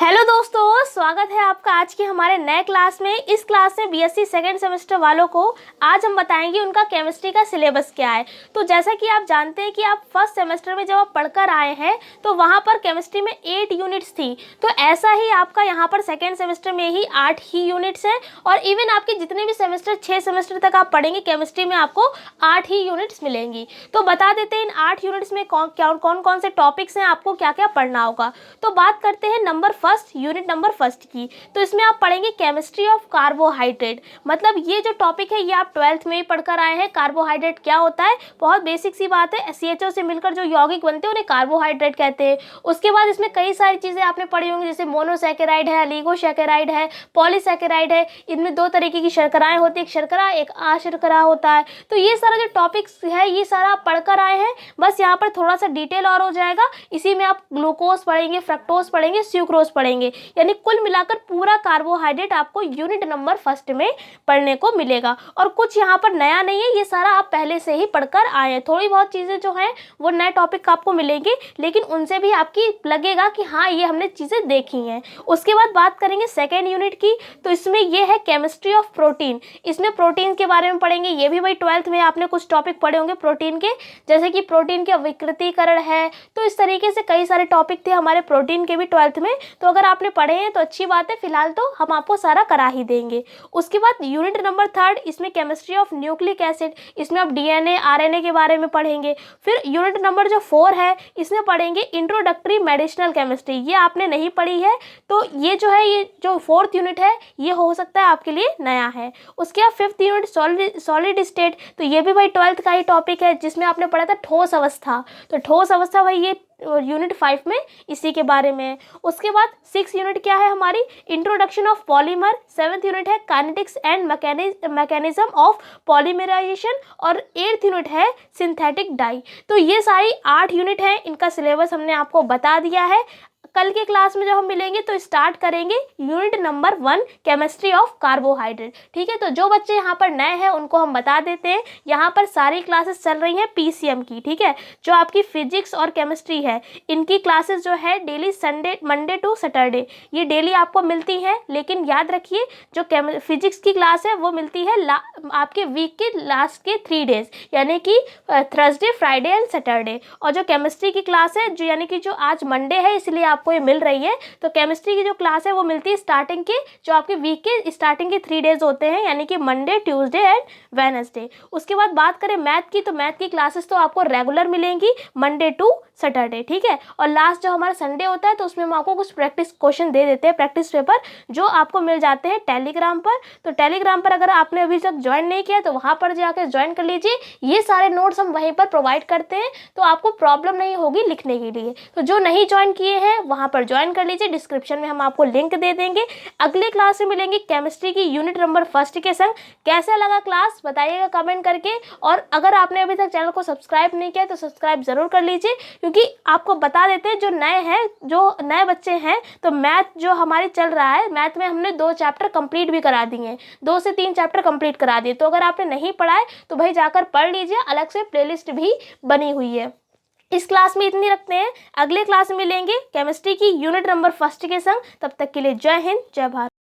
Hello दोस्तों, स्वागत है आपका आज के हमारे नए क्लास में। इस क्लास में बीएससी सेकेंड सेमेस्टर वालों को आज हम बताएंगे उनका केमिस्ट्री का सिलेबस क्या है। तो जैसा कि आप जानते हैं कि आप फर्स्ट सेमेस्टर में जब आप पढ़कर आए हैं तो वहाँ पर केमिस्ट्री में 8 यूनिट्स थी। तो ऐसा ही आपका यहाँ पर सेकेंड सेमेस्टर में ही 8 ही यूनिट्स हैं और इवन आपके जितने भी सेमेस्टर 6 सेमेस्टर तक आप पढ़ेंगे केमिस्ट्री में आपको 8 ही यूनिट्स मिलेंगी। तो बता देते हैं इन 8 यूनिट्स में कौन कौन से टॉपिक्स हैं, आपको क्या क्या पढ़ना होगा। तो बात करते हैं यूनिट नंबर फर्स्ट की। तो इसमें आप पढ़ेंगे केमिस्ट्री ऑफ कार्बोहाइड्रेट। मतलब ये जो टॉपिक है ये आप 12th में ही पढ़कर आए हैं। कार्बोहाइड्रेट क्या होता है, बहुत बेसिक सी बात है। CHO से मिलकर जो यौगिक बनते हैं उन्हें कार्बोहाइड्रेट कहते हैं। उसके बाद इसमें कई सारी चीज़ें आपने पढ़ी होंगी, जैसे मोनोसैकेराइड है, ऑलिगोसैकेराइड है, पॉलीसैकेराइड है। इनमें 2 तरीके की शर्कराएं होती है, एक शर्करा एक अशर्करा होता है। तो ये सारा जो टॉपिक्स है ये सारा आप पढ़कर आए हैं। बस यहाँ पर थोड़ा सा डिटेल और हो जाएगा। इसी में आप ग्लूकोज पढ़ेंगे, फ्रक्टोज पढ़ेंगे, स्यूक्रोज पढ़ेंगे। यानी कुल मिलाकर पूरा कार्बोहाइड्रेट आपको यूनिट नंबर फर्स्ट में पढ़ने को मिलेगा। और कुछ यहाँ पर नया नहीं है, ये सारा आप पहले से ही पढ़कर आए हैं। थोड़ी बहुत चीज़ें जो हैं वो नए टॉपिक आपको मिलेंगे, लेकिन उनसे भी आपकी लगेगा कि हाँ ये हमने चीज़ें देखी हैं। उसके बाद बात करेंगे सेकेंड यूनिट की। तो इसमें ये है केमिस्ट्री ऑफ प्रोटीन। इसमें प्रोटीन के बारे में पढ़ेंगे। ये भी भाई 12th में आपने कुछ टॉपिक पढ़े होंगे प्रोटीन के, जैसे कि प्रोटीन के विकृतीकरण है। तो इस तरीके से कई सारे टॉपिक थे हमारे प्रोटीन के भी 12th में। तो अगर आपने पढ़े हैं तो अच्छी बात है, फिलहाल तो हम आपको सारा करा ही देंगे। उसके बाद यूनिट नंबर थर्ड, इसमें केमिस्ट्री ऑफ न्यूक्लिक एसिड। इसमें आप DNA RNA के बारे में पढ़ेंगे। फिर यूनिट नंबर जो 4 है इसमें पढ़ेंगे इंट्रोडक्टरी मेडिसिनल केमिस्ट्री। ये आपने नहीं पढ़ी है तो ये जो है, ये जो 4th यूनिट है ये हो सकता है आपके लिए नया है। उसके बाद 5th यूनिट सॉलिड स्टेट। तो ये भी भाई 12th का ही टॉपिक है, जिसमें आपने पढ़ा था ठोस अवस्था। तो ठोस अवस्था भाई ये यूनिट 5 में इसी के बारे में है। उसके बाद 6 यूनिट क्या है हमारी, introduction of polymer. 7th unit है kinetics and mechanism of polymerisation. और 8th यूनिट है सिंथेटिक डाई। तो ये सारी 8 यूनिट हैं, इनका सिलेबस हमने आपको बता दिया है। कल के क्लास में जब हम मिलेंगे तो स्टार्ट करेंगे unit number 1 chemistry of carbohydrate. ठीक है, तो जो बच्चे यहाँ पर नए हैं उनको हम बता देते हैं, यहाँ पर सारी क्लासेस चल रही हैं PCM की। ठीक है, जो आपकी फिजिक्स और केमिस्ट्री है इनकी क्लासेस जो है डेली मंडे टू सैटरडे ये डेली आपको मिलती हैं। लेकिन याद रखिए जो फिजिक्स की क्लास है वो मिलती है आपके वीक के लास्ट के 3 डेज, यानी कि थर्सडे, फ्राइडे एंड सैटरडे। और जो केमिस्ट्री की क्लास है जो यानी कि जो आज मंडे है इसलिए आपको ये मिल रही है। तो केमिस्ट्री की जो क्लास है वो मिलती है स्टार्टिंग के, जो आपके वीक के स्टार्टिंग के 3 डेज होते हैं, यानी कि मंडे, ट्यूसडे एंड वेडनेसडे। उसके बाद बात करें मैथ की, तो मैथ की क्लासेस तो आपको रेगुलर मिलेंगी मंडे टू सैटरडे। ठीक है, और लास्ट जो हमारा संडे होता है तो उसमें हम आपको कुछ प्रैक्टिस क्वेश्चन दे देते हैं, प्रैक्टिस पेपर, जो आपको मिल जाते हैं टेलीग्राम पर। तो टेलीग्राम पर अगर आपने अभी तक ज्वाइन नहीं किया तो वहाँ पर जाकर ज्वाइन कर लीजिए। ये सारे नोट्स हम वहीं पर प्रोवाइड करते हैं, तो आपको प्रॉब्लम नहीं होगी लिखने के लिए। तो जो नहीं ज्वाइन किए हैं वहाँ पर ज्वाइन कर लीजिए, डिस्क्रिप्शन में हम आपको लिंक दे देंगे। अगले क्लास में मिलेंगे केमिस्ट्री की यूनिट नंबर फर्स्ट के संग। कैसा लगा क्लास बताइएगा कमेंट करके। और अगर आपने अभी तक चैनल को सब्सक्राइब नहीं किया तो सब्सक्राइब जरूर कर लीजिए, क्योंकि आपको बता देते हैं जो नए हैं, जो नए बच्चे हैं, तो मैथ जो हमारी चल रहा है, मैथ में हमने 2 चैप्टर कंप्लीट भी करा दिए हैं, 2 से 3 चैप्टर कंप्लीट करा दिए। तो अगर आपने नहीं पढ़ा है तो भाई जाकर पढ़ लीजिए, अलग से प्लेलिस्ट भी बनी हुई है। इस क्लास में इतनी रखते हैं, अगले क्लास में मिलेंगे केमिस्ट्री की यूनिट नंबर फर्स्ट के संग। तब तक के लिए जय हिंद, जय भारत।